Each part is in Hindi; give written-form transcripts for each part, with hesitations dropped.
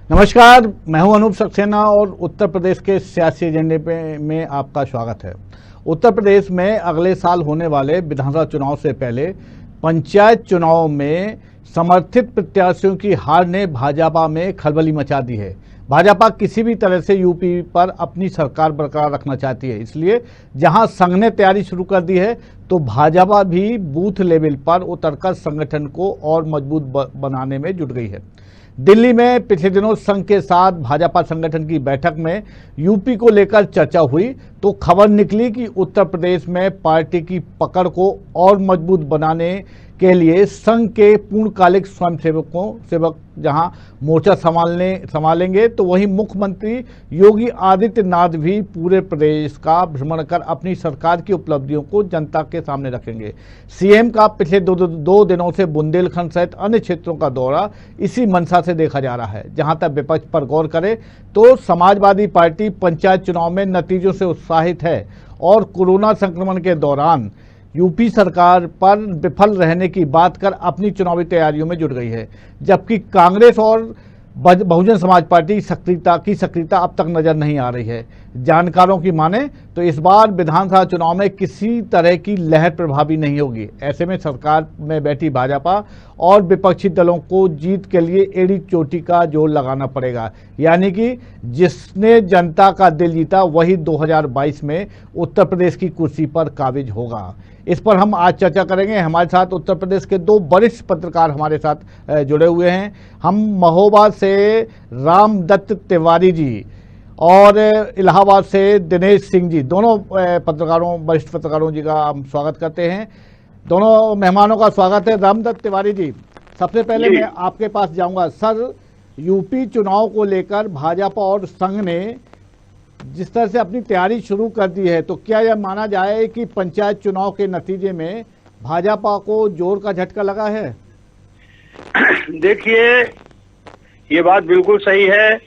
नमस्कार, मैं हूं अनूप सक्सेना और उत्तर प्रदेश के सियासी एजेंडे में आपका स्वागत है। उत्तर प्रदेश में अगले साल होने वाले विधानसभा चुनाव से पहले पंचायत चुनाव में समर्थित प्रत्याशियों की हार ने भाजपा में खलबली मचा दी है। भाजपा किसी भी तरह से यूपी पर अपनी सरकार बरकरार रखना चाहती है, इसलिए जहां संघ ने तैयारी शुरू कर दी है तो भाजपा भी बूथ लेवल पर उतरकर संगठन को और मजबूत बनाने में जुट गई है। दिल्ली में पिछले दिनों संघ के साथ भाजपा संगठन की बैठक में यूपी को लेकर चर्चा हुई तो खबर निकली कि उत्तर प्रदेश में पार्टी की पकड़ को और मजबूत बनाने के लिए संघ के पूर्णकालिक सेवक जहां मोर्चा संभालेंगे तो वहीं मुख्यमंत्री योगी आदित्यनाथ भी पूरे प्रदेश का भ्रमण कर अपनी सरकार की उपलब्धियों को जनता के सामने रखेंगे। सीएम का पिछले दो दिनों से बुंदेलखंड सहित अन्य क्षेत्रों का दौरा इसी मंशा से देखा जा रहा है। जहां तक विपक्ष पर गौर करें तो समाजवादी पार्टी पंचायत चुनाव में नतीजों से उत्साहित है और कोरोना संक्रमण के दौरान यूपी सरकार पर विफल रहने की बात कर अपनी चुनावी तैयारियों में जुट गई है, जबकि कांग्रेस और बहुजन समाज पार्टी की सक्रियता अब तक नजर नहीं आ रही है। जानकारों की माने तो इस बार विधानसभा चुनाव में किसी तरह की लहर प्रभावी नहीं होगी। ऐसे में सरकार में बैठी भाजपा और विपक्षी दलों को जीत के लिए एड़ी चोटी का जोर लगाना पड़ेगा, यानी कि जिसने जनता का दिल जीता वही 2022 में उत्तर प्रदेश की कुर्सी पर काबिज होगा। इस पर हम आज चर्चा करेंगे। हमारे साथ उत्तर प्रदेश के दो वरिष्ठ पत्रकार हमारे साथ जुड़े हुए हैं। हम महोबा से रामदत्त तिवारी जी और इलाहाबाद से दिनेश सिंह जी, दोनों वरिष्ठ पत्रकारों जी का हम स्वागत करते हैं। दोनों मेहमानों का स्वागत है। रामदत्त तिवारी जी, सबसे पहले मैं आपके पास जाऊंगा। सर, यूपी चुनाव को लेकर भाजपा और संघ ने जिस तरह से अपनी तैयारी शुरू कर दी है, तो क्या यह माना जाए कि पंचायत चुनाव के नतीजे में भाजपा को जोर का झटका लगा है? देखिए, ये बात बिल्कुल सही है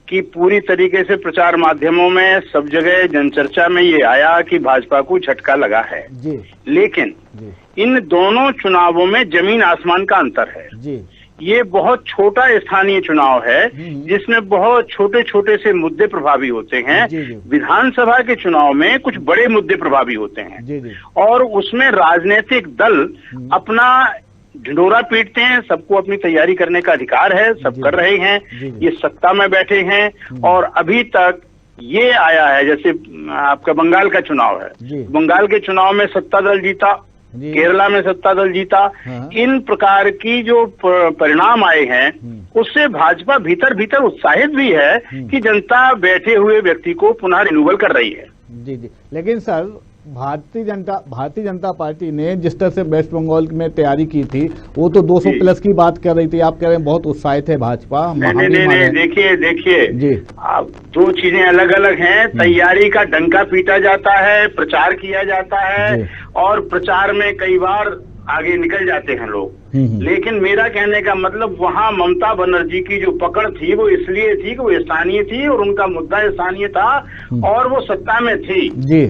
कि पूरी तरीके से प्रचार माध्यमों में सब जगह जनचर्चा में ये आया कि भाजपा को झटका लगा है जी। लेकिन इन दोनों चुनावों में जमीन आसमान का अंतर है जी। ये बहुत छोटा स्थानीय चुनाव है जिसमें बहुत छोटे छोटे से मुद्दे प्रभावी होते हैं। विधानसभा के चुनाव में कुछ बड़े मुद्दे प्रभावी होते हैं और उसमें राजनीतिक दल अपना ढिंढोरा पीटते हैं। सबको अपनी तैयारी करने का अधिकार है, सब कर रहे हैं। ये सत्ता में बैठे हैं और अभी तक ये आया है, जैसे आपका बंगाल का चुनाव है, बंगाल के चुनाव में सत्ता दल जीता, केरला में सत्ता दल जीता। इन प्रकार की जो परिणाम आए हैं उससे भाजपा भीतर भीतर उत्साहित भी है कि जनता बैठे हुए व्यक्ति को पुनः रिन्यूअल कर रही है। जी। लेकिन सर, भारतीय जनता पार्टी ने जिस तरह से वेस्ट बंगाल में तैयारी की थी वो तो 200 प्लस की बात कर रही थी। आप कह रहे हैं बहुत उत्साहित है भाजपा। नहीं, देखिए आप दो चीजें अलग अलग हैं। तैयारी का डंका पीटा जाता है, प्रचार किया जाता है और प्रचार में कई बार आगे निकल जाते हैं लोग। लेकिन मेरा कहने का मतलब वहाँ ममता बनर्जी की जो पकड़ थी वो इसलिए थी कि वो स्थानीय थी और उनका मुद्दा स्थानीय था और वो सत्ता में थी जी।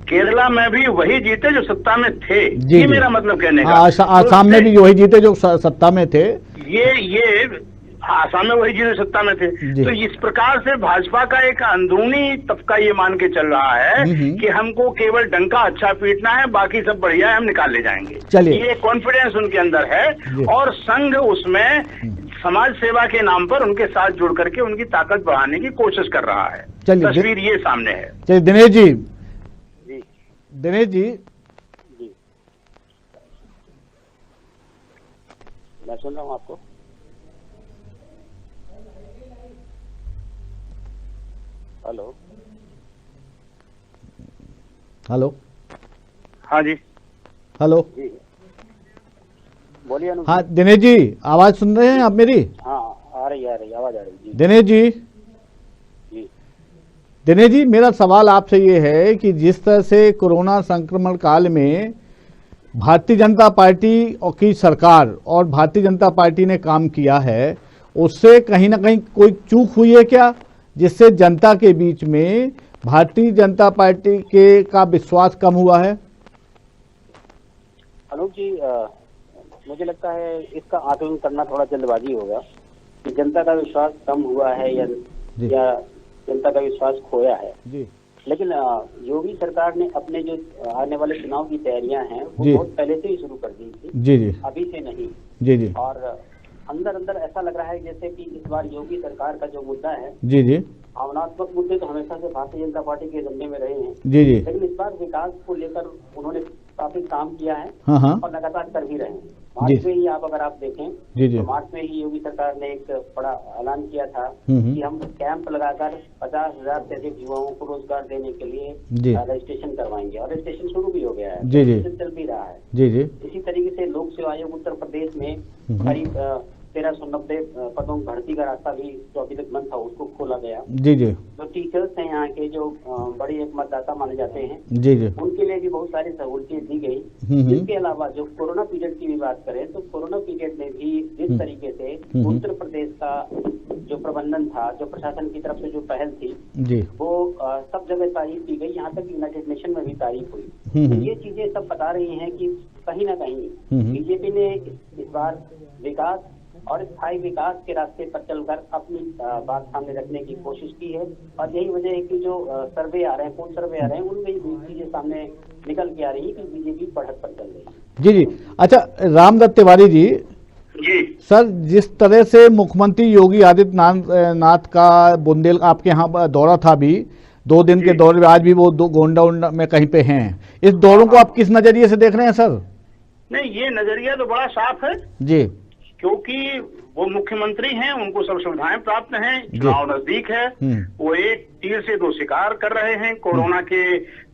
केरला में भी वही जीते जो सत्ता में थे जी, ये मेरा मतलब कहने का। आसाम में भी वही जीते जो सत्ता में थे। ये आसाम में वही जीते सत्ता में थे। तो इस प्रकार से भाजपा का एक अंदरूनी तबका ये मान के चल रहा है कि हमको केवल डंका अच्छा पीटना है, बाकी सब बढ़िया है, हम निकाल ले जाएंगे। ये कॉन्फिडेंस उनके अंदर है और संघ उसमें समाज सेवा के नाम पर उनके साथ जुड़ करके उनकी ताकत बढ़ाने की कोशिश कर रहा है। तस्वीर ये सामने है। चलिए दिनेश जी, मैं सुन रहा हूँ आपको। हेलो। हाँ जी। हेलो। बोलिए। हाँ दिनेश जी, आवाज सुन रहे हैं आप मेरी? हाँ, आ रही आवाज आ रही जी। दिनेश जी, मेरा सवाल आपसे ये है कि जिस तरह से कोरोना संक्रमण काल में भारतीय जनता पार्टी की सरकार और भारतीय जनता पार्टी ने काम किया है, उससे कहीं ना कहीं कोई चूक हुई है क्या, जिससे जनता के बीच में भारतीय जनता पार्टी का विश्वास कम हुआ है? अनूप जी, मुझे लगता है इसका आकलन करना थोड़ा जल्दबाजी होगा। कि जनता का विश्वास कम हुआ है या जनता का विश्वास खोया है जी। लेकिन योगी सरकार ने अपने जो आने वाले चुनाव की तैयारियां हैं वो बहुत पहले से ही शुरू कर दी थी जी जी, अभी से नहीं जी जी, और अंदर अंदर ऐसा लग रहा है जैसे कि इस बार योगी सरकार का जो मुद्दा है जी जी, भावनात्मक मुद्दे तो हमेशा से भारतीय जनता पार्टी के एजेंडे में रहे हैं जी जी, लेकिन इस बार विकास को लेकर उन्होंने काफी काम किया है हाँ हाँ, और लगातार कर भी रहे हैं। मार्च में ही आप अगर आप देखें जी जी, तो मार्च में ही योगी सरकार ने एक बड़ा ऐलान किया था हम्म, कि हम कैंप लगाकर 50,000 से अधिक युवाओं को रोजगार देने के लिए जी रजिस्ट्रेशन करवाएंगे और रजिस्ट्रेशन शुरू भी हो गया है, जी जी, चल भी रहा है। जी जी, इसी तरीके से लोक सेवा आयोग उत्तर प्रदेश में करीब 1390 पदों की भर्ती का रास्ता भी जो अभी तक बंद था उसको खोला गया। जी जी, जो टीचर्स हैं यहाँ के जो बड़ी एक मतदाता माने जाते हैं जी जी, उनके लिए भी बहुत सारी सहूलतें दी गई। इसके अलावा जो कोरोना पीरियड की भी बात करें तो कोरोना पीरियड में भी जिस तरीके से उत्तर प्रदेश का जो प्रबंधन था, जो प्रशासन की तरफ से जो पहल थी जी, वो सब जगह तारीफ की गई, यहाँ तक यूनाइटेड नेशन में भी तारीफ हुई। तो ये चीजें सब बता रही हैं कि कहीं ना कहीं बीजेपी ने इस बार विकास और स्थायी विकास के रास्ते पर चलकर अपनी बात सामने रखने की कोशिश की है और यही वजह है कि जो सर्वे आ रहे हैं, पोल सर्वे आ रहे हैं, उनमें ये चीजें सामने निकल के आ रही है कि बीजेपी बढ़त पर चल रही है। जी जी। अच्छा रामदत्त तिवारी जी, जी सर जिस तरह से मुख्यमंत्री योगी आदित्यनाथ का बुंदेल आपके यहाँ दौरा था, भी 2 दिन के दौरे में, आज भी वो गोंडा में कहीं पे हैं, इस दौरों को आप किस नजरिए से देख रहे हैं सर? नहीं, ये नजरिया तो बड़ा साफ है जी, क्योंकि वो मुख्यमंत्री हैं, उनको सब सुविधाएं प्राप्त हैं, चुनाव नजदीक है, वो एक तीर से 2 शिकार कर रहे हैं। कोरोना के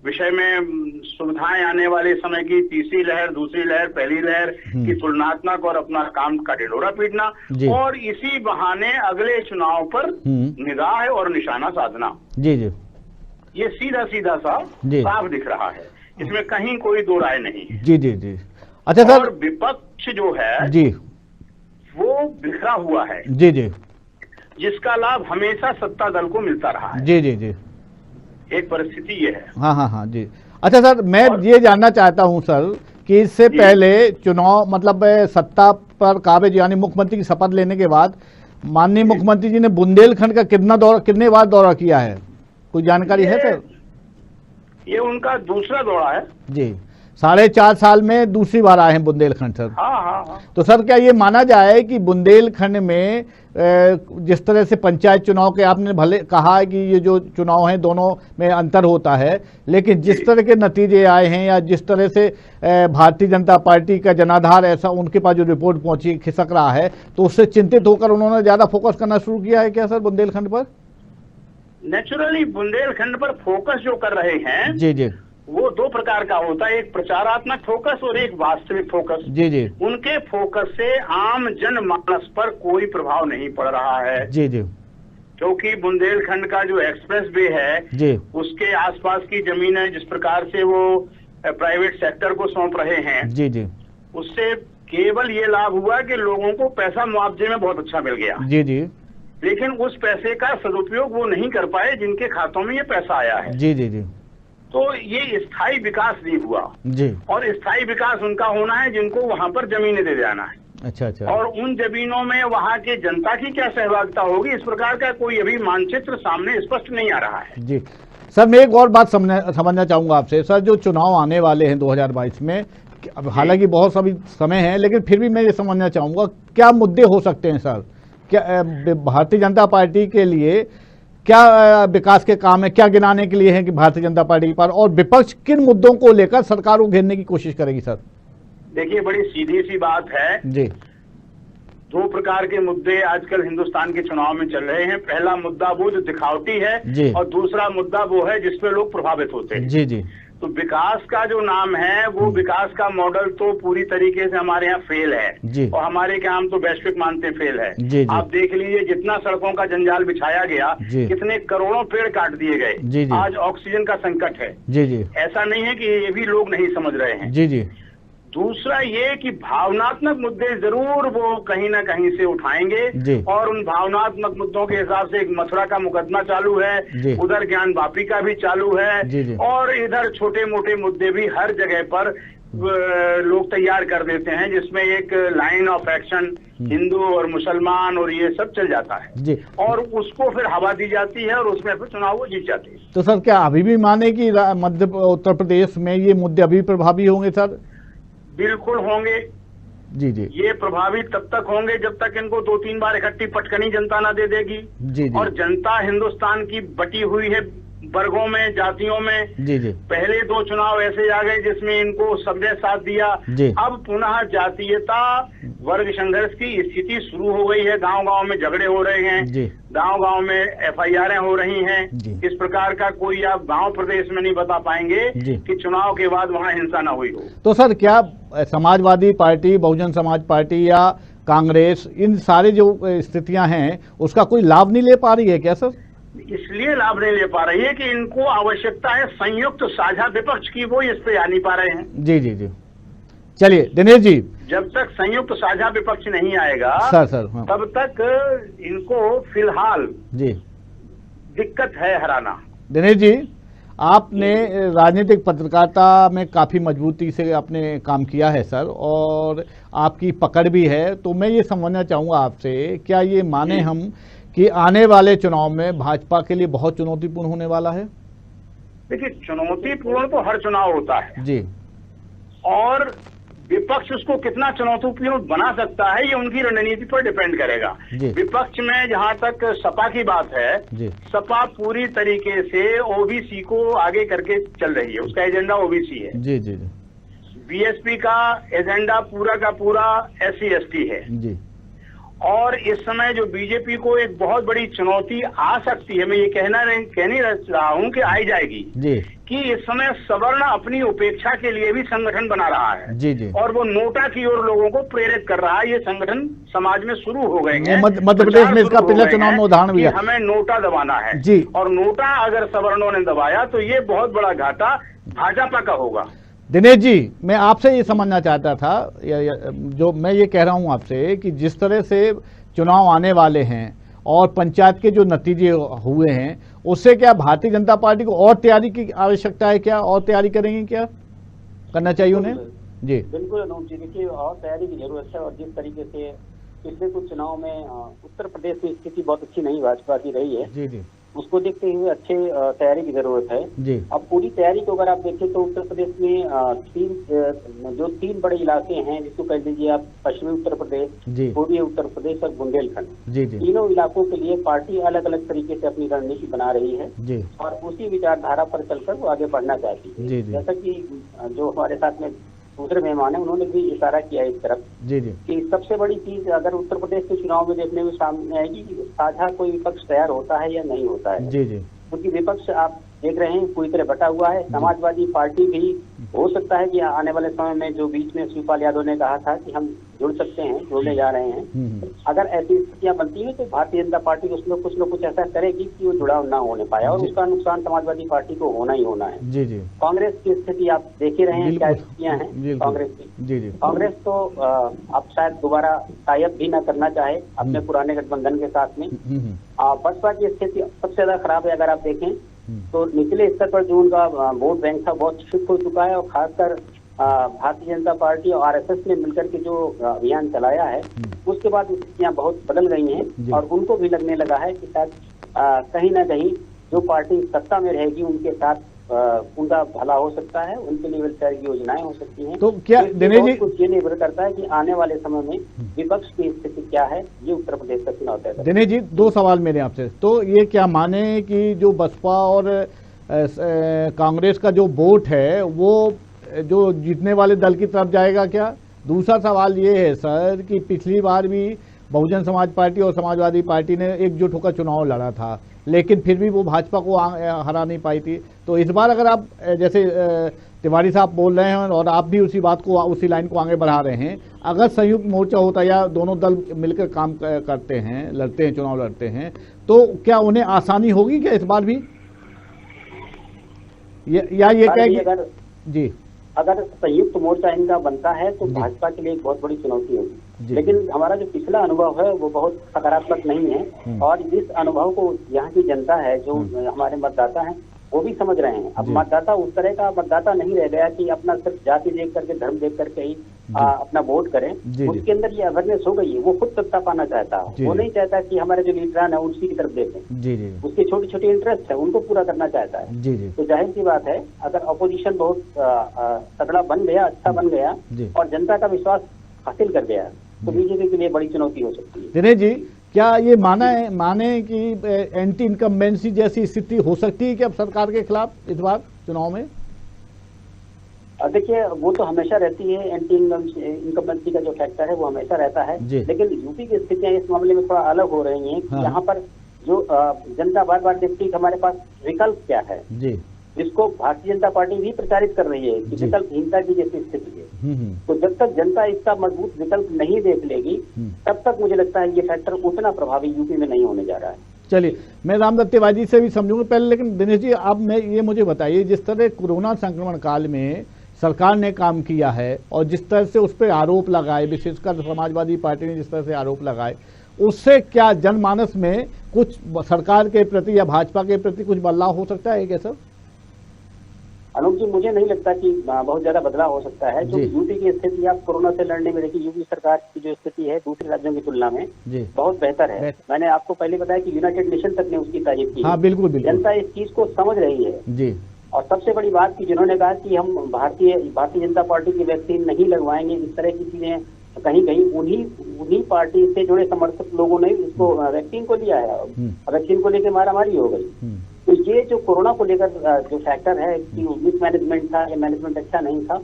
विषय में सुविधाएं आने वाले समय की तीसरी लहर, दूसरी लहर, पहली लहर की तुलनात्मक और अपना काम का ढिंढोरा पीटना और इसी बहाने अगले चुनाव पर निगाह और निशाना साधना। जी जी, ये सीधा सीधा सा साफ दिख रहा है, इसमें कहीं कोई दो राय नहीं है। जी जी जी। अच्छा सर, और विपक्ष जो है जी वो बिखरा हुआ है, जी जी, जिसका लाभ हमेशा सत्ता दल को मिलता रहा है। जी जी जी, एक परिस्थिति ये है। हाँ हाँ हाँ जी। अच्छा सर, मैं ये जानना चाहता हूँ सर कि इससे पहले चुनाव मतलब सत्ता पर काबिज यानी मुख्यमंत्री की शपथ लेने के बाद माननीय मुख्यमंत्री जी ने बुंदेलखंड का कितने बार दौरा किया है, कोई जानकारी है सर? ये उनका दूसरा दौरा है जी, 4.5 साल में दूसरी बार आए हैं बुंदेलखंड सर। हाँ हाँ हाँ। तो सर क्या ये माना जाए कि बुंदेलखंड में जिस तरह से पंचायत चुनाव के आपने भले कहा है कि ये जो चुनाव हैं दोनों में अंतर होता है, लेकिन जिस तरह के नतीजे आए हैं या जिस तरह से भारतीय जनता पार्टी का जनाधार ऐसा उनके पास जो रिपोर्ट पहुंची खिसक रहा है, तो उससे चिंतित होकर उन्होंने ज्यादा फोकस करना शुरू किया है क्या सर बुंदेलखंड पर? नेचुरली बुंदेलखंड पर फोकस जो कर रहे हैं जी जी, वो 2 प्रकार का होता है, एक प्रचारात्मक फोकस और एक वास्तविक फोकस। जी जी, उनके फोकस से आम जनमानस पर कोई प्रभाव नहीं पड़ रहा है। जी जी, क्योंकि बुंदेलखंड का जो एक्सप्रेस वे है जी, उसके आसपास की जमीनें जिस प्रकार से वो प्राइवेट सेक्टर को सौंप रहे हैं, जी जी, उससे केवल ये लाभ हुआ कि लोगों को पैसा मुआवजे में बहुत अच्छा मिल गया, जी जी, लेकिन उस पैसे का सदुपयोग वो नहीं कर पाए जिनके खातों में ये पैसा आया है। जी जी जी, तो ये स्थायी विकास नहीं हुआ जी, और स्थायी विकास उनका होना है जिनको वहां पर जमीनें दे जाना है। अच्छा अच्छा, और उन जमीनों में वहां के जनता की क्या सहभागिता होगी, इस प्रकार का कोई अभी मानचित्र सामने स्पष्ट नहीं आ रहा है। जी सर, मैं एक और बात समझना चाहूंगा आपसे सर, जो चुनाव आने वाले हैं 2022 में, अब हालांकि बहुत सभी समय है, लेकिन फिर भी मैं ये समझना चाहूंगा क्या मुद्दे हो सकते हैं सर? क्या भारतीय जनता पार्टी के लिए क्या विकास के काम है, क्या गिनाने के लिए है कि भारतीय जनता पार्टी पर, और विपक्ष किन मुद्दों को लेकर सरकार को घेरने की कोशिश करेगी सर? देखिए, बड़ी सीधी सी बात है जी, 2 प्रकार के मुद्दे आजकल हिंदुस्तान के चुनाव में चल रहे हैं। पहला मुद्दा वो जो दिखावटी है और दूसरा मुद्दा वो है जिसपे लोग प्रभावित होते हैं। जी जी, तो विकास का जो नाम है वो विकास का मॉडल तो पूरी तरीके से हमारे यहाँ फेल है जी, और हमारे के हम तो वैश्विक मानते फेल है। जी, जी, आप देख लीजिए जितना सड़कों का जंजाल बिछाया गया, कितने करोड़ों पेड़ काट दिए गए, जी, जी, आज ऑक्सीजन का संकट है। जी जी, ऐसा नहीं है कि ये भी लोग नहीं समझ रहे हैं। जी जी, दूसरा ये कि भावनात्मक मुद्दे जरूर वो कहीं ना कहीं से उठाएंगे और उन भावनात्मक मुद्दों के हिसाब से एक मथुरा का मुकदमा चालू है, उधर ज्ञान वापी का भी चालू है और इधर छोटे मोटे मुद्दे भी हर जगह पर लोग तैयार कर देते हैं, जिसमें एक लाइन ऑफ एक्शन हिंदू और मुसलमान और ये सब चल जाता है जी, और उसको फिर हवा दी जाती है और उसमें फिर चुनाव वो जीत जाते हैं। तो सर क्या अभी भी माने कि उत्तर प्रदेश में ये मुद्दे अभी प्रभावी होंगे सर? बिल्कुल होंगे जी जी, ये प्रभावी तब तक होंगे जब तक इनको 2-3 बार इकट्ठी पटकनी जनता ना दे देगी। जी जी, और जनता हिंदुस्तान की बटी हुई है वर्गों में, जातियों में। जी जी, पहले 2 चुनाव ऐसे आ गए जिसमें इनको सबने साथ दिया। अब पुनः जातीयता वर्ग संघर्ष की स्थिति शुरू हो गई है। गांव-गांव में झगड़े हो रहे हैं, गांव-गांव में FIR हो रही हैं। इस प्रकार का कोई आप गांव प्रदेश में नहीं बता पाएंगे कि चुनाव के बाद वहां हिंसा न हुई हो। तो सर क्या समाजवादी पार्टी, बहुजन समाज पार्टी या कांग्रेस, इन सारे जो स्थितियां हैं उसका कोई लाभ नहीं ले पा रही है क्या सर? इसलिए लाभ नहीं ले पा रही है कि इनको आवश्यकता है संयुक्त साझा विपक्ष की, वो इस पे आ नहीं पा रहे हैं। जी जी जी, चलिए दिनेश जी, जब तक संयुक्त साझा विपक्ष नहीं आएगा सर हाँ, तब तक इनको फिलहाल जी दिक्कत है हराना। दिनेश जी, आपने राजनीतिक पत्रकारिता में काफ़ी मजबूती से आपने काम किया है सर, और आपकी पकड़ भी है। तो मैं ये समझना चाहूँगा आपसे, क्या ये माने हम कि आने वाले चुनाव में भाजपा के लिए बहुत चुनौतीपूर्ण होने वाला है? देखिए, चुनौतीपूर्ण तो हर चुनाव होता है जी, और विपक्ष उसको कितना चुनौतीपूर्ण बना सकता है ये उनकी रणनीति पर डिपेंड करेगा। विपक्ष में जहां तक सपा की बात है, सपा पूरी तरीके से OBC को आगे करके चल रही है, उसका एजेंडा OBC है। जी जी जी, BSP का एजेंडा पूरा का पूरा SC/ST है जी। और इस समय जो बीजेपी को एक बहुत बड़ी चुनौती आ सकती है, मैं ये कह नहीं रहा हूँ कि आई जाएगी जी, कि इस समय सवर्ण अपनी उपेक्षा के लिए भी संगठन बना रहा है जी जी, और वो नोटा की ओर लोगों को प्रेरित कर रहा है। ये संगठन समाज में शुरू हो गए हैं। मध्य प्रदेश में इसका पिछला चुनाव में उदाहरण भी है। हमें नोटा दबाना है जी, और नोटा अगर सवर्णों ने दबाया तो ये बहुत बड़ा घाटा भाजपा का होगा। दिनेश जी, मैं आपसे ये समझना चाहता था, जो मैं ये कह रहा हूँ आपसे कि जिस तरह से चुनाव आने वाले हैं और पंचायत के जो नतीजे हुए हैं, उससे क्या भारतीय जनता पार्टी को और तैयारी की आवश्यकता है? क्या और तैयारी करेंगे, क्या करना चाहिए उन्हें? जी बिल्कुल अनूप जी, देखिए और तैयारी की जरूरत है। और जिस तरीके से पिछले कुछ चुनाव में उत्तर प्रदेश में स्थिति बहुत अच्छी नहीं भाजपा की रही है जी जी, उसको देखते हुए अच्छे तैयारी की जरूरत है जी। अब पूरी तैयारी को अगर आप देखें तो उत्तर प्रदेश में जो 3 बड़े इलाके हैं, जिसको कह दीजिए आप पश्चिमी उत्तर प्रदेश, पूर्वी उत्तर प्रदेश और बुंदेलखंड, तीनों इलाकों के लिए पार्टी अलग अलग तरीके से अपनी रणनीति बना रही है जी, और उसी विचारधारा पर चलकर वो आगे बढ़ना चाहती है जी, जैसा कि जो हमारे साथ में दूसरे मेहमान है उन्होंने भी इशारा किया इस तरफ जी जी, कि सबसे बड़ी चीज अगर उत्तर प्रदेश के चुनाव में देखने में सामने आएगी कि साझा कोई विपक्ष तैयार होता है या नहीं होता है जी जी, क्योंकि विपक्ष आप देख रहे हैं पूरी तरह बटा हुआ है। समाजवादी पार्टी भी हो सकता है कि आने वाले समय में, जो बीच में शिवपाल यादव ने कहा था कि हम जुड़ सकते हैं, जुड़ने जा रहे हैं, अगर ऐसी स्थितियां बनती हैं तो भारतीय जनता पार्टी कुछ न कुछ ऐसा करेगी कि वो जुड़ाव ना होने पाए, और उसका नुकसान समाजवादी पार्टी को होना ही होना है जी जी। कांग्रेस की स्थिति आप देख ही रहे हैं, क्या स्थितियां हैं कांग्रेस की जी जी। कांग्रेस तो अब शायद दोबारा टाइप भी न करना चाहे अपने पुराने गठबंधन के साथ में। बसपा की स्थिति सबसे ज्यादा खराब है। अगर आप देखें तो निचले स्तर पर जो उनका वोट बैंक था बहुत शिफ्ट हो चुका है, और खासकर भारतीय जनता पार्टी और RSS ने मिलकर के जो अभियान चलाया है उसके बाद स्थितियां बहुत बदल गई हैं, और उनको भी लगने लगा है कि शायद कहीं ना कहीं जो पार्टी सत्ता में रहेगी उनके साथ उनका भला हो सकता है, उनके लिए वेलफेयर की योजनाएं हो सकती हैं। तो क्या दिनेश जी, कुछ ये निर्भर करता है कि आने वाले समय में विपक्ष की स्थिति क्या है, ये उत्तर प्रदेश का चुनाव तय। दिनेश जी, 2 सवाल मेरे आपसे। तो ये क्या माने कि जो बसपा और कांग्रेस का जो वोट है वो जो जीतने वाले दल की तरफ जाएगा क्या? दूसरा सवाल ये है सर कि पिछली बार भी बहुजन समाज पार्टी और समाजवादी पार्टी ने एकजुट होकर चुनाव लड़ा था, लेकिन फिर भी वो भाजपा को हरा नहीं पाई थी। तो इस बार अगर आप, जैसे तिवारी साहब बोल रहे हैं और आप भी उसी बात को, उसी लाइन को आगे बढ़ा रहे हैं, अगर संयुक्त मोर्चा होता या दोनों दल मिलकर काम करते हैं, लड़ते हैं, चुनाव लड़ते हैं, तो क्या उन्हें आसानी होगी क्या इस बार भी? या ये कहें जी, अगर संयुक्त मोर्चा इनका बनता है तो भाजपा के लिए एक बहुत बड़ी चुनौती होगी, लेकिन हमारा जो पिछला अनुभव है वो बहुत सकारात्मक नहीं है, और इस अनुभव को यहाँ की जनता है, जो हमारे मतदाता हैं, वो भी समझ रहे हैं। अब मतदाता उस तरह का मतदाता नहीं रह गया कि अपना सिर्फ जाति देख करके, धर्म देख करके ही अपना वोट करें। उसके अंदर ये अवेयरनेस हो गई है, वो खुद सत्ता पाना चाहता है। वो नहीं चाहता कि हमारे जो लीडरान है उसी की तरफ देखें। उसके छोटे छोटे इंटरेस्ट है, उनको पूरा करना चाहता है। तो जाहिर सी बात है, अगर अपोजिशन बहुत तगड़ा बन गया, अच्छा बन गया और जनता का विश्वास हासिल कर गया, तो बीजेपी के लिए बड़ी चुनौती हो सकती है। दिनेश जी, क्या ये माने कि एंटी इनकम्बेंसी जैसी स्थिति हो सकती है कि अब सरकार के खिलाफ इस बार चुनाव में? देखिए, वो तो हमेशा रहती है, एंटी इनकम्बेंसी का जो फैक्टर है वो हमेशा रहता है। लेकिन यूपी की स्थितियां इस मामले में थोड़ा अलग हो रही हैं। हाँ। यहाँ पर जो जनता बार बार देखती है कि हमारे पास विकल्प क्या है, जिसको भारतीय जनता पार्टी भी प्रचारित कर रही है कि विकल्पहीनता की जैसी स्थिति है। तो जब तक जनता इसका मजबूत विकल्प नहीं देख लेगी, तब तक मुझे लगता है ये फैक्टर उतना प्रभावी यूपी में नहीं होने जा रहा है। चलिए, मैं रामदत्त तिवारी से भी समझूंगा पहले, लेकिन दिनेश जी अब मैं ये मुझे बताइए, जिस तरह कोरोना संक्रमण काल में सरकार ने काम किया है और जिस तरह से उस पर आरोप लगाए, विशेषकर समाजवादी पार्टी ने जिस तरह से आरोप लगाए, उससे क्या जनमानस में कुछ सरकार के प्रति या भाजपा के प्रति कुछ बदलाव हो सकता है क्या सर? अनूप जी, मुझे नहीं लगता कि बहुत ज्यादा बदलाव हो सकता है। जो यूपी की स्थिति आप कोरोना से लड़ने में देखिए, यूपी सरकार की जो स्थिति है दूसरे राज्यों की तुलना में बहुत बेहतर है। मैंने आपको पहले बताया कि यूनाइटेड नेशन तक ने उसकी तारीफ की। हाँ, बिल्कुल बिल्कुल। जनता इस चीज को समझ रही है जी। और सबसे बड़ी बात की जिन्होंने कहा कि हम भारतीय जनता पार्टी की वैक्सीन नहीं लगवाएंगे, इस तरह की चीजें कहीं कहीं उन्हीं पार्टी से जुड़े समर्थक लोगों ने इसको वैक्सीन को लिया है। वैक्सीन को लेकर मारामारी हो गई। तो ये जो कोरोना को लेकर जो फैक्टर है कि मिसमैनेजमेंट था या मैनेजमेंट अच्छा नहीं था,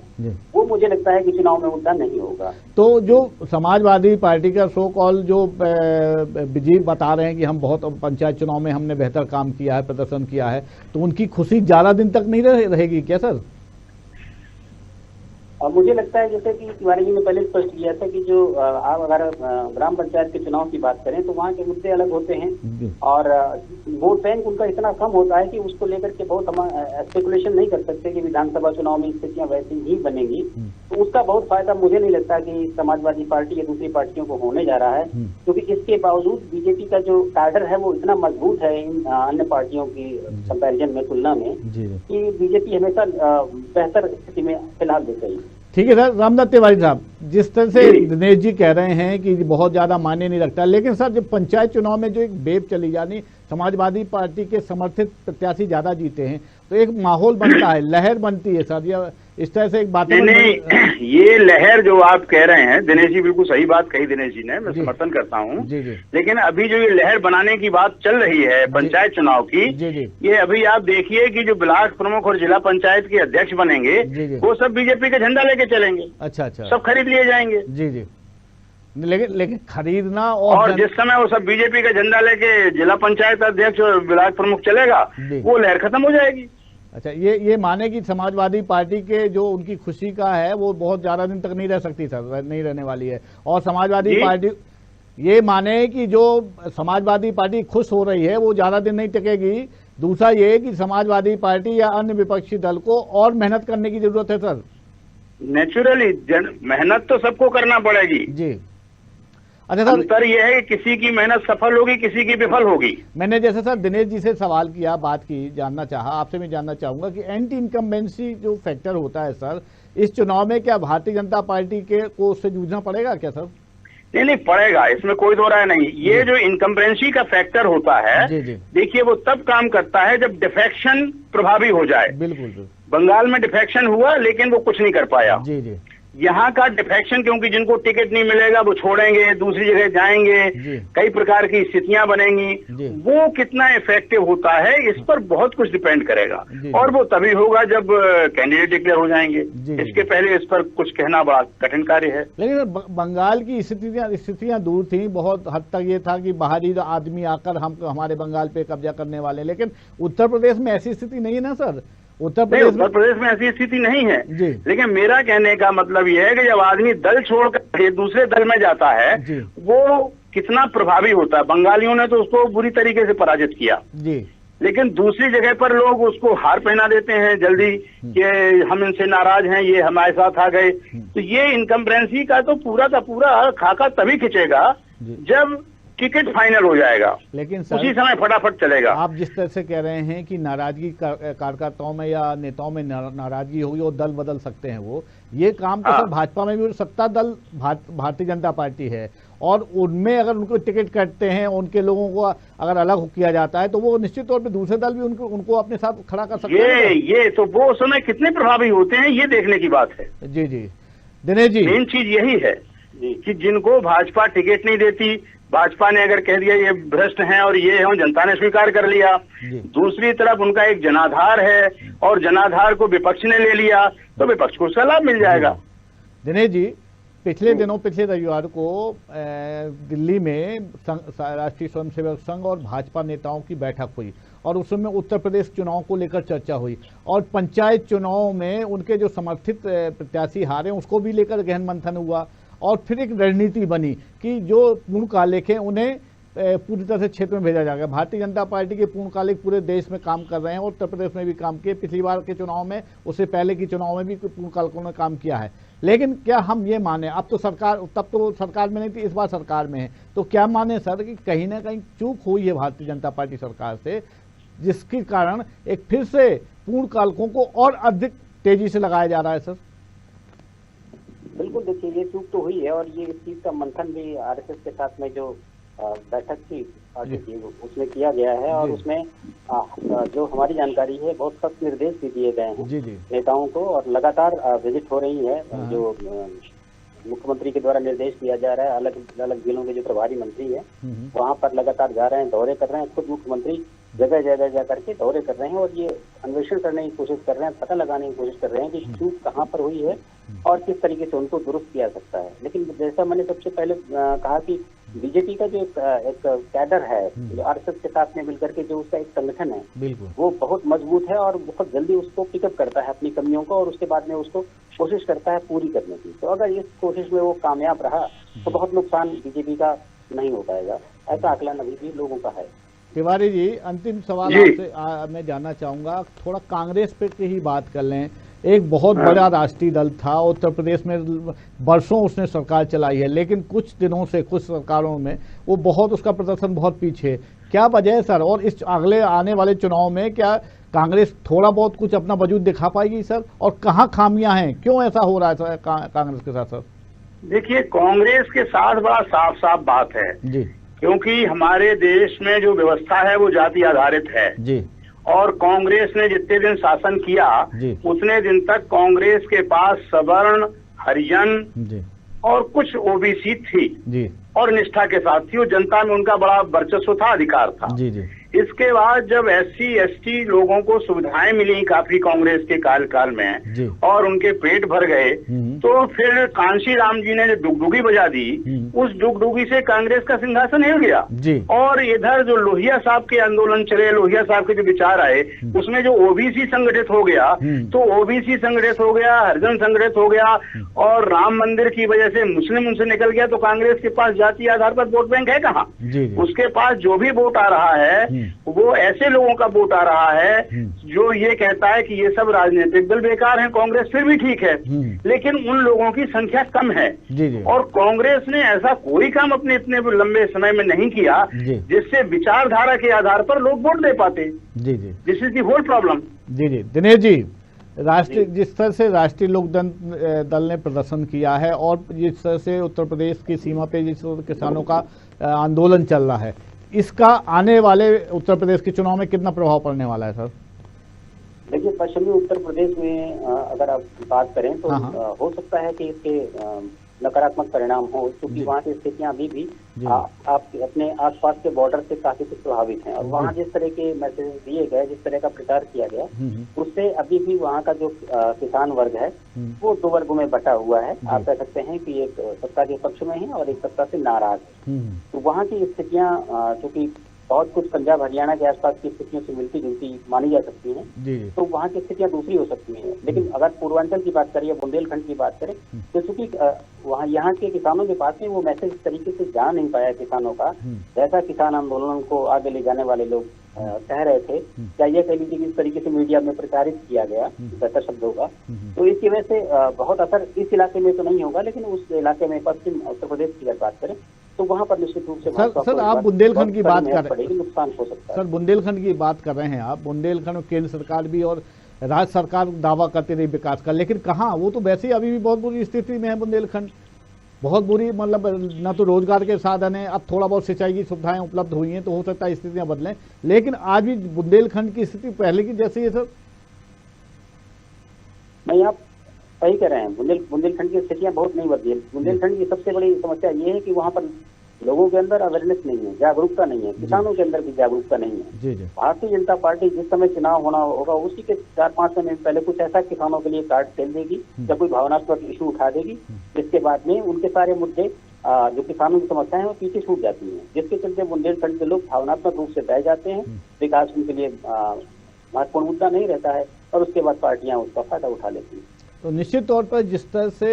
वो मुझे लगता है कि चुनाव में मुद्दा नहीं होगा। तो जो समाजवादी पार्टी का सो कॉल जो विजय बता रहे हैं कि हम बहुत पंचायत चुनाव में हमने बेहतर काम किया है, प्रदर्शन किया है, तो उनकी खुशी ज्यादा दिन तक नहीं रहेगी क्या सर? और मुझे लगता है जैसे कि तिवारी जी ने पहले स्पष्ट किया था कि जो आप अगर ग्राम पंचायत के चुनाव की बात करें तो वहाँ के मुद्दे अलग होते हैं और वोट बैंक उनका इतना कम होता है कि उसको लेकर के बहुत हम स्पेकुलेशन नहीं कर सकते कि विधानसभा चुनाव में स्थितियां वैसी ही बनेंगी। तो उसका बहुत फायदा मुझे नहीं लगता कि समाजवादी पार्टी या दूसरी पार्टियों को होने जा रहा है, क्योंकि इसके बावजूद बीजेपी का जो कैडर है वो इतना मजबूत है इन अन्य पार्टियों की कंपैरिजन में, तुलना में, कि बीजेपी हमेशा बेहतर स्थिति में फिलहाल दिख रही है। ठीक है सर। रामदत्त तिवारी साहब, जिस तरह से दिनेश जी कह रहे हैं कि बहुत ज्यादा मायने नहीं रखता, लेकिन सर जब पंचायत चुनाव में जो एक वेव चली, यानी समाजवादी पार्टी के समर्थित प्रत्याशी ज्यादा जीते हैं, तो एक माहौल बनता है, लहर बनती है सर, या इस तरह से एक बात नहीं, ये लहर जो आप कह रहे हैं, दिनेश जी बिल्कुल सही बात कही दिनेश जी ने, मैं समर्थन करता हूँ। लेकिन अभी जो ये लहर बनाने की बात चल रही है पंचायत चुनाव की, ये अभी आप देखिए कि जो ब्लॉक प्रमुख और जिला पंचायत के अध्यक्ष बनेंगे वो सब बीजेपी का झंडा लेके चलेंगे। अच्छा, सब खरीद लिए जाएंगे। जी। लेकिन खरीदना और जिस समय वो सब बीजेपी का झंडा लेके जिला पंचायत अध्यक्ष और ब्लॉक प्रमुख चलेगा, वो लहर खत्म हो जाएगी। अच्छा, ये माने कि समाजवादी पार्टी के जो उनकी खुशी का है वो बहुत ज्यादा दिन तक नहीं रह सकती सर, नहीं रहने वाली है। और समाजवादी पार्टी ये माने कि जो समाजवादी पार्टी खुश हो रही है वो ज्यादा दिन नहीं टिकेगी। दूसरा ये कि समाजवादी पार्टी या अन्य विपक्षी दल को और मेहनत करने की जरूरत है सर। नेचुरली मेहनत तो सबको करना पड़ेगी जी। अच्छा सर, अंतर यह है कि किसी की मेहनत सफल होगी, किसी की विफल होगी। मैंने जैसे सर दिनेश जी से सवाल किया, बात की, जानना चाहा, आपसे मैं जानना चाहूंगा कि एंटी इनकम्बेंसी जो फैक्टर होता है सर, इस चुनाव में क्या भारतीय जनता पार्टी को उससे जूझना पड़ेगा क्या सर? नहीं पड़ेगा, इसमें कोई दो राय नहीं। ये जो इनकम्बेंसी का फैक्टर होता है, देखिए वो तब काम करता है जब डिफेक्शन प्रभावी हो जाए। बिल्कुल। बंगाल में डिफेक्शन हुआ लेकिन वो कुछ नहीं कर पाया। जी। यहाँ का डिफेक्शन, क्योंकि जिनको टिकट नहीं मिलेगा वो छोड़ेंगे, दूसरी जगह जाएंगे, कई प्रकार की स्थितियां बनेंगी, वो कितना इफेक्टिव होता है इस पर बहुत कुछ डिपेंड करेगा। और वो तभी होगा जब कैंडिडेट डिक्लेयर हो जाएंगे। इसके पहले इस पर कुछ कहना बड़ा कठिन कार्य है। लेकिन बंगाल की स्थितियां दूर थी, बहुत हद तक ये था कि बाहरी आदमी आकर हमारे बंगाल पे कब्जा करने वाले, लेकिन उत्तर प्रदेश में ऐसी स्थिति नहीं है ना सर। उत्तर प्रदेश में ऐसी स्थिति नहीं है। लेकिन मेरा कहने का मतलब यह है कि जब आदमी दल छोड़कर दूसरे दल में जाता है वो कितना प्रभावी होता है। बंगालियों ने तो उसको बुरी तरीके से पराजित किया लेकिन दूसरी जगह पर लोग उसको हार पहना देते हैं जल्दी कि हम इनसे नाराज हैं, ये हमारे साथ आ गए। तो ये इनकम्बेंसी का तो पूरा का पूरा खाका तभी खिंचेगा जब टिकट फाइनल हो जाएगा, लेकिन सर, उसी समय फटाफट चलेगा। आप जिस तरह से कह रहे हैं कि नाराजगी कार्यकर्ताओं में या नेताओं में नाराजगी होगी और दल बदल सकते हैं, वो ये काम तो सर भाजपा में भी सत्ता दल भारतीय जनता पार्टी है, और उनमें अगर उनको टिकट कटते हैं, उनके लोगों को अगर अलग किया जाता है, तो वो निश्चित तौर पे दूसरे दल भी उनको अपने साथ खड़ा कर सकते हैं। ये तो वो समय कितने प्रभावी होते हैं, ये देखने की बात है। जी जी दिनेश जी, मेन चीज यही है कि जिनको भाजपा टिकट नहीं देती, भाजपा ने अगर कह दिया ये भ्रष्ट हैं और ये हैं, जनता ने स्वीकार कर लिया। दूसरी तरफ उनका एक जनाधार है और जनाधार को विपक्ष ने ले लिया, तो विपक्ष को उसका लाभ मिल जाएगा। दिनेश जी, पिछले रविवार को दिल्ली में राष्ट्रीय स्वयंसेवक संघ और भाजपा नेताओं की बैठक हुई, और उसमें उत्तर प्रदेश चुनाव को लेकर चर्चा हुई, और पंचायत चुनाव में उनके जो समर्थित प्रत्याशी हारे उसको भी लेकर गहन मंथन हुआ, और फिर एक रणनीति बनी कि जो पूर्णकालिक है उन्हें पूरी तरह से क्षेत्र में भेजा जाएगा। भारतीय जनता पार्टी के पूर्णकालिक पूरे देश में काम कर रहे हैं, और उत्तर प्रदेश में भी काम किए, पिछली बार के चुनाव में, उससे पहले के चुनाव में भी पूर्णकालिकों ने काम किया है। लेकिन क्या हम ये माने, अब तो सरकार, तब तो सरकार में नहीं थी, इस बार सरकार में है, तो क्या माने सर कि कहीं ना कहीं चूक हुई है भारतीय जनता पार्टी सरकार से, जिसके कारण एक फिर से पूर्णकालिकों को और अधिक तेजी से लगाया जा रहा है? सर बिल्कुल, देखिए ये चूक तो हुई है, और ये इस चीज का मंथन भी आरएसएस के साथ में जो बैठक की उसमें किया गया है, और उसमें जो हमारी जानकारी है बहुत सख्त निर्देश भी दिए गए हैं नेताओं को, और लगातार विजिट हो रही है। जो मुख्यमंत्री के द्वारा निर्देश दिया जा रहा है, अलग अलग जिलों के जो प्रभारी मंत्री है वहाँ पर लगातार जा रहे हैं, दौरे कर रहे हैं, खुद मुख्यमंत्री जगह जगह जा करके दौरे कर रहे हैं, और ये अन्वेषण करने की कोशिश कर रहे हैं, पता लगाने की कोशिश कर रहे हैं कि चूक कहाँ पर हुई है और किस तरीके से उनको दुरुस्त किया सकता है। लेकिन जैसा मैंने सबसे पहले कहा कि बीजेपी का जो एक कैडर है, जो आरएसएस के साथ में मिलकर के जो उसका एक संगठन है, वो बहुत मजबूत है, और बहुत जल्दी उसको पिकअप करता है अपनी कमियों को, और उसके बाद में उसको कोशिश करता है पूरी करने की। तो अगर इस कोशिश में वो कामयाब रहा तो बहुत नुकसान बीजेपी का नहीं हो पाएगा, ऐसा आकलन अभी भी लोगों का है। तिवारी जी, अंतिम सवाल आपसे मैं जानना चाहूंगा, थोड़ा कांग्रेस पे की ही बात कर लें। एक बहुत बड़ा राष्ट्रीय दल था, उत्तर प्रदेश में वर्षों उसने सरकार चलाई है, लेकिन कुछ दिनों से, कुछ सरकारों में वो बहुत, उसका प्रदर्शन बहुत पीछे। क्या वजह है सर, और इस अगले आने वाले चुनाव में क्या कांग्रेस थोड़ा बहुत कुछ अपना वजूद दिखा पाएगी सर, और कहाँ खामियां हैं, क्यों ऐसा हो रहा है सर कांग्रेस के साथ? सर देखिए, कांग्रेस के साथ बड़ा साफ साफ बात है जी, क्योंकि हमारे देश में जो व्यवस्था है वो जाति आधारित है जी, और कांग्रेस ने जितने दिन शासन किया उतने दिन तक कांग्रेस के पास सवर्ण, हरिजन और कुछ ओबीसी थी जी, और निष्ठा के साथ थी, और जनता में उनका बड़ा वर्चस्व था, अधिकार था जी जी। इसके बाद जब एससी एसटी लोगों को सुविधाएं मिली काफी कांग्रेस के कार्यकाल में, और उनके पेट भर गए, तो फिर कांशी राम जी ने जो डुगडुगी बजा दी, उस डुगडुगी से कांग्रेस का सिंहासन हिल गया। और इधर जो लोहिया साहब के आंदोलन चले, लोहिया साहब के जो विचार आए, उसमें जो ओबीसी संगठित हो गया, तो ओबीसी संगठित हो गया, हरिजन संगठित हो गया, और राम मंदिर की वजह से मुस्लिम उनसे निकल गया, तो कांग्रेस के पास जातीय आधार पर वोट बैंक है कहाँ? उसके पास जो भी वोट आ रहा है वो ऐसे लोगों का वोट आ रहा है जो ये कहता है कि ये सब राजनीतिक दल बेकार हैं, कांग्रेस फिर भी ठीक है, लेकिन उन लोगों की संख्या कम है। और कांग्रेस ने ऐसा कोई काम अपने इतने लंबे समय में नहीं किया जिससे विचारधारा के आधार पर लोग वोट दे पाते। This is the whole problem. जी जी दिनेश जी, राष्ट्रीय, जिस तरह से राष्ट्रीय लोक दल ने प्रदर्शन किया है, और जिस तरह से उत्तर प्रदेश की सीमा पे जिस किसानों का आंदोलन चल रहा है, इसका आने वाले उत्तर प्रदेश के चुनाव में कितना प्रभाव पड़ने वाला है सर? देखिए, पश्चिमी उत्तर प्रदेश में अगर आप बात करें तो हो सकता है कि इसके नकारात्मक परिणाम हो, क्योंकि वहाँ की स्थितियां अभी भी आप अपने आसपास के बॉर्डर से काफी कुछ प्रभावित हैं, और वहाँ जिस तरह के मैसेज दिए गए, जिस तरह का प्रचार किया गया, उससे अभी भी वहाँ का जो किसान वर्ग है वो दो वर्गों में बटा हुआ है। आप कह सकते हैं कि एक सत्ता के पक्ष में है और एक सत्ता से नाराज है। तो वहाँ की स्थितियाँ चूंकि बहुत कुछ पंजाब हरियाणा के आसपास की स्थितियों से मिलती जुलती मानी जा सकती हैं, तो वहाँ की स्थितियाँ दूसरी हो सकती हैं। लेकिन अगर पूर्वांचल की बात करें या बुंदेलखंड की बात करें, तो चूंकि वहाँ यहाँ के किसानों के पास में वो मैसेज इस तरीके से जा नहीं पाया किसानों का, जैसा किसान आंदोलन को आगे ले जाने वाले लोग कह रहे थे, या ये कह लीजिए कि इस तरीके से मीडिया में प्रचारित किया गया बेहतर शब्दों का, तो इसकी वजह से बहुत असर इस इलाके में तो नहीं होगा, लेकिन उस इलाके में पश्चिम उत्तर प्रदेश की अगर बात करें तो वहाँ पर निश्चित रूप से सर आप बुंदेलखंड की बात कर रहे हैं, नुकसान हो सकता है। सर बुंदेलखंड की बात कर रहे हैं आप, बुंदेलखंड केंद्र सरकार भी और राज्य सरकार दावा करती रही विकास का, लेकिन कहाँ, वो तो वैसे ही अभी भी बहुत बुरी स्थिति में है बुंदेलखंड, बहुत बुरी, मतलब न तो रोजगार के साधन है, अब थोड़ा बहुत सिंचाई की सुविधाएं उपलब्ध हुई हैं तो हो सकता है स्थितियां बदलें, लेकिन आज भी बुंदेलखंड की स्थिति पहले की जैसी है सर। नहीं, आप सही कह रहे हैं, बुंदेलखंड की स्थितियां बहुत नहीं बदली है। बुंदेलखंड की सबसे बड़ी समस्या ये है कि वहाँ पर लोगों के अंदर अवेयरनेस नहीं है, जागरूकता नहीं है, किसानों के अंदर भी जागरूकता नहीं है। जी। भारतीय जनता पार्टी जिस समय चुनाव होना होगा उसी के 4-5 महीने पहले कुछ ऐसा किसानों के लिए कार्ड खेल देगी या कोई भावनात्मक इशू उठा देगी, जिसके बाद में उनके सारे मुद्दे जो किसानों की समस्याएं हैं वो पीछे छूट जाती हैं, जिसके चलते बुंदेलखंड के लोग भावनात्मक रूप से बह जाते हैं, विकास उनके लिए महत्वपूर्ण मुद्दा नहीं रहता है और उसके बाद पार्टियां उसका फायदा उठा लेती हैं। तो निश्चित तौर पर जिस तरह से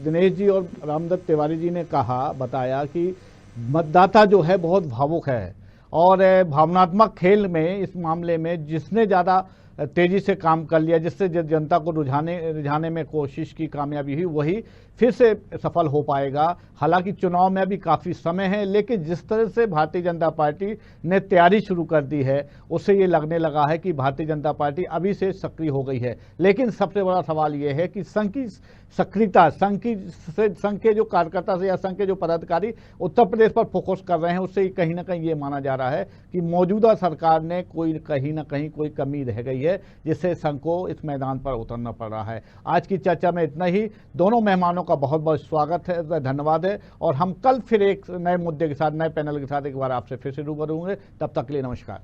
दिनेश जी और रामदत्त तिवारी जी ने बताया कि मतदाता जो है बहुत भावुक है और भावनात्मक खेल में इस मामले में जिसने ज़्यादा तेजी से काम कर लिया, जिससे जनता को रुझाने में कोशिश की कामयाबी हुई, वही फिर से सफल हो पाएगा। हालांकि चुनाव में अभी काफ़ी समय है, लेकिन जिस तरह से भारतीय जनता पार्टी ने तैयारी शुरू कर दी है उससे ये लगने लगा है कि भारतीय जनता पार्टी अभी से सक्रिय हो गई है। लेकिन सबसे बड़ा सवाल ये है कि संघ की सक्रियता, संघ के जो कार्यकर्ता से या संघ के जो पदाधिकारी उत्तर प्रदेश पर फोकस कर रहे हैं, उससे कहीं ना कहीं ये माना जा रहा है कि मौजूदा सरकार ने कहीं ना कहीं कोई कमी रह गई है, जिससे संघ को इस मैदान पर उतरना पड़ रहा है। आज की चर्चा में इतना ही। दोनों मेहमानों का बहुत बहुत स्वागत है, धन्यवाद है, और हम कल फिर एक नए मुद्दे के साथ, नए पैनल के साथ एक बार आपसे फिर से रूबरू होंगे। तब तक के लिए नमस्कार।